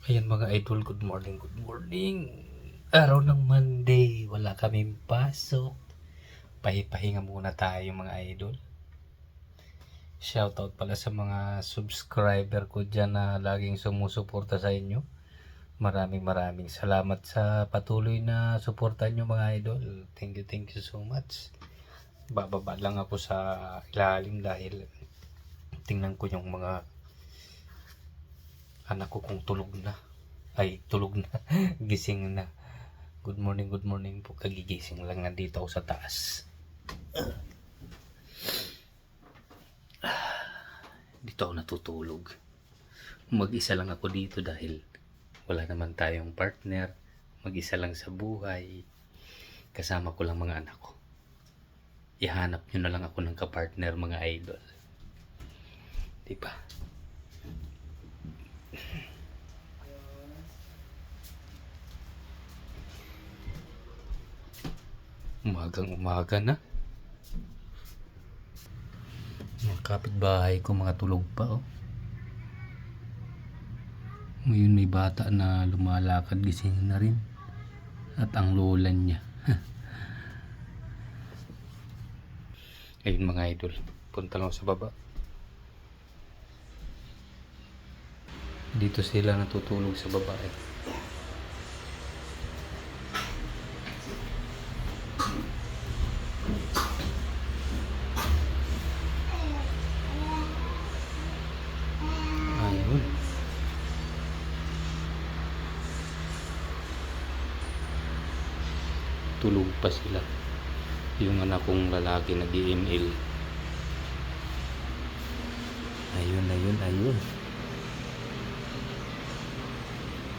Ayan mga idol, good morning, good morning. Araw ng Monday, wala kaming pasok. Pahipahinga muna tayo mga idol. Shoutout pala sa mga subscriber ko dyan na laging sumusuporta sa inyo. Maraming salamat sa patuloy na suporta nyo mga idol. Thank you so much. Bababa lang ako sa ilalim dahil tingnan ko yung mga anak ko kung tulog na. Gising na. Good morning po. Kagigising lang nandito ako sa taas. Dito ako natutulog. Mag-isa lang ako dito dahil wala naman tayong partner. Mag-isa lang sa buhay. Kasama ko lang mga anak ko. Ihanap nyo na lang ako ng kapartner mga idol. Diba? Umaga na. Mga kapitbahay ko mga tulog pa oh. Ngayon may bata na lumalakad, gising na rin. At ang lola niya. Ayun mga idol, punta lang sa baba. Dito sila natutulog sa baba eh. Ayun. Tulog pa sila. Yung anak kong lalaki nag-email. Ayun.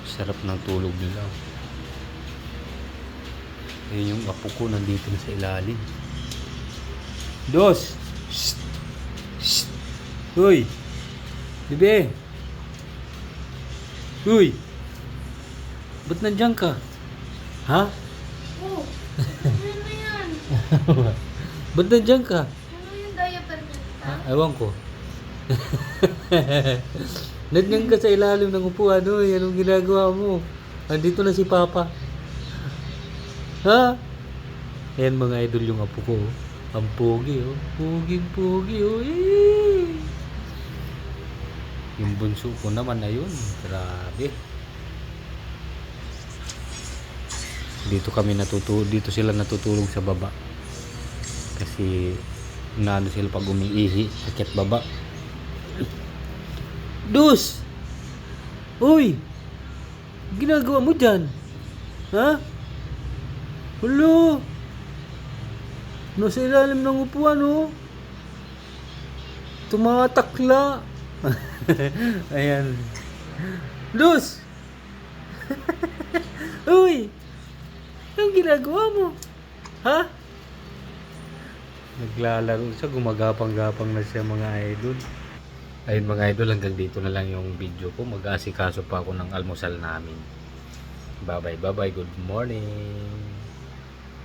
Sarap ng tulog nila. Ayun yung apo ko nandito na sa ilalim. Dos! Shh! Shh! Uy! Bebe! Uy! Ba't nandiyan ka? Ha? Oh, ano na yan? Ba't nandiyan ka? Ano yung diaper niya? Ewan ko. Nandiyan ka sa ilalim ng upuan. Uy, anong ginagawa mo? Andito na si Papa. Ha? Ayan mga idol yung apo ko. Ang pogi oh. Pogi oh. Yung bunso ko naman ayun. Grabe. Dito sila natutulog sa baba. Kasi nalo sila pag umiihi, akyat baba. Dus! Uy! Ginagawa mo dyan? Ha? Hulo! Nasa ilalim ng upuan oh. Tumatakla. Ayan. Dus! Uy! Anong ginagawa mo? Ha? Naglalaro siya, gumagapang-gapang na siya mga idol. Ayun mga idol, hanggang dito na lang yung video ko. Mag-aasikaso pa ako ng almusal namin. Bye bye, good morning.